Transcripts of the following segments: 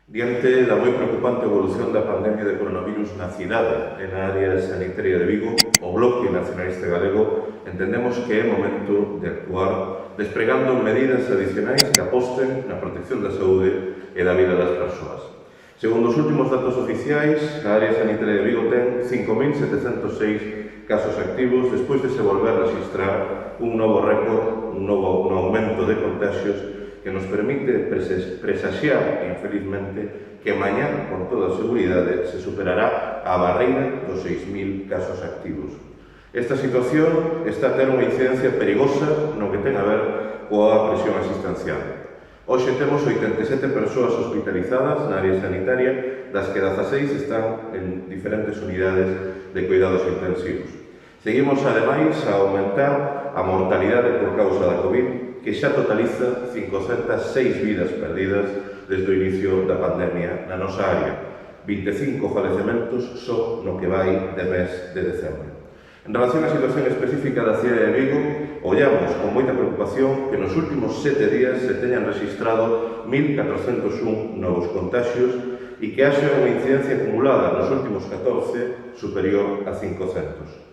Diante da moi preocupante evolución da pandemia de coronavirus na cidade e na área sanitaria de Vigo, o Bloque Nacionalista Galego entendemos que é momento de actuar despregando medidas adicionais que aposten na protección da saúde e da vida das persoas. Segundo os últimos datos oficiais, a área sanitaria de Vigo ten 5.706 casos activos despois de se volver a registrar un novo récord, un aumento de contagios que nos permite presaxiar, infelizmente, que mañá, con toda seguridade, se superará a barreira dos 6.000 casos activos. Esta situación está a ter unha incidencia perigosa no que ten a ver coa presión asistencial. Hoxe temos 87 persoas hospitalizadas na área sanitaria, das que 16 están en diferentes unidades de cuidados intensivos. Seguimos, ademais, a aumentar a mortalidade por causa da COVID, que xa totaliza 506 vidas perdidas desde o inicio da pandemia na nosa área. 25 falecementos só no que vai de mes de decembro. En relación á situación específica da cidade de Vigo, ollamos con moita preocupación que nos últimos 7 días se teñan registrado 1.401 novos contagios e que haxa unha incidencia acumulada nos últimos 14 superior a 500.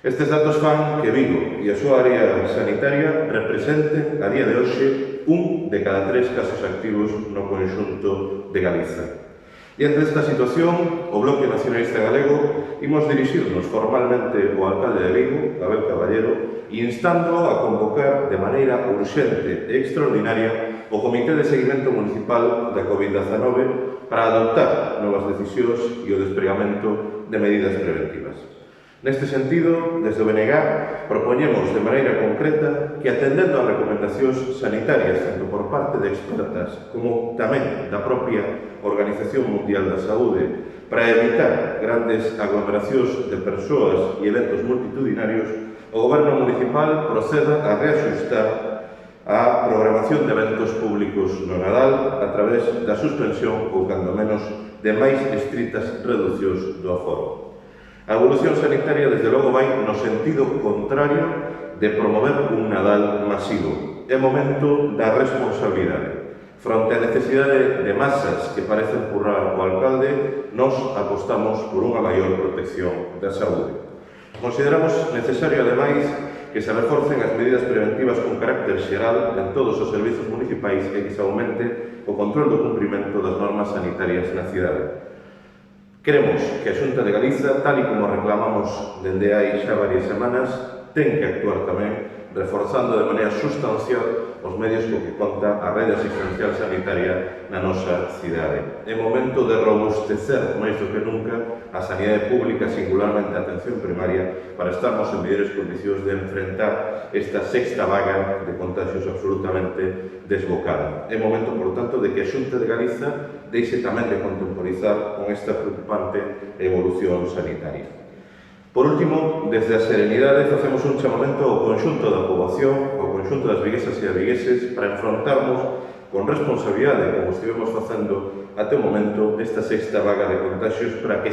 Estes datos fan que Vigo e a súa área sanitaria representen, a día de hoxe, 1 de cada 3 casos activos no conxunto de Galiza. Diante desta situación, o Bloque Nacionalista Galego imos dirixirnos formalmente ao alcalde de Vigo, Abel Caballero, instando a convocar de maneira urxente e extraordinaria o Comité de Seguimento Municipal da COVID-19 para adoptar novas decisións e o despregamento de medidas preventivas. Neste sentido, desde o BNG, propoñemos de maneira concreta que, atendendo as recomendacións sanitarias tanto por parte de expertas como tamén da propia Organización Mundial da Saúde, para evitar grandes aglomeracións de persoas e eventos multitudinarios, o Goberno Municipal proceda a reaxustar a programación de eventos públicos no Nadal a través da suspensión ou, cando menos, de máis estritas reducións do aforo. A evolución sanitaria, desde logo, vai no sentido contrario de promover un Nadal masivo. É momento da responsabilidade. Fronte á necesidade de masas que parece empurrar o alcalde, nós apostamos por unha maior protección da saúde. Consideramos necesario, ademais, que se reforcen as medidas preventivas con carácter xeral en todos os servizos municipais e que se aumente o control do cumprimento das normas sanitarias na cidade. Queremos que a Xunta de Galiza, tal e como reclamamos dende hai xa varias semanas, ten que actuar tamén reforzando de maneira sustancial os medios co que conta a rede asistencial sanitaria na nosa cidade. É momento de robustecer máis do que nunca a sanidade pública, singularmente a atención primaria, para estarmos en mellores condicións de enfrentar esta sexta vaga de contagios absolutamente desbocada. É momento, por tanto, de que a Xunta de Galiza deixe tamén de contemporizar con esta preocupante evolución sanitaria. Por último, desde a serenidade, facemos un chamamento ao conxunto da poboación, ao conxunto das viguesas e das vigueses, para enfrontarnos con responsabilidade, como estivemos facendo até o momento, esta sexta vaga de contagios para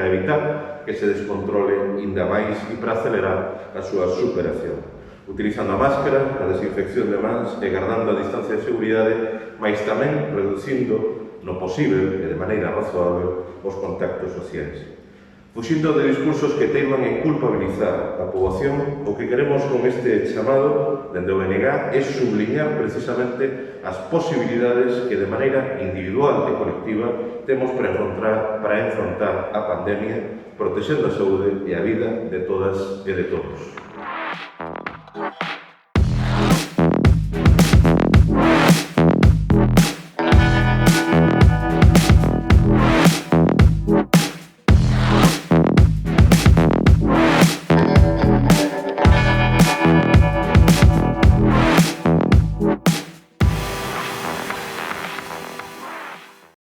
evitar que se descontrole ainda máis e para acelerar a súa superación. Utilizando a máscara, a desinfección de mans e guardando a distancia de seguridade, mas tamén reducindo, no posible e de maneira razoável, os contactos sociais. Fuxindo de discursos que teiman en culpabilizar a poboación, o que queremos con este chamado, dende o BNG, é subliñar precisamente as posibilidades que de maneira individual e colectiva temos para enfrontar a pandemia, protexendo a saúde e a vida de todas e de todos.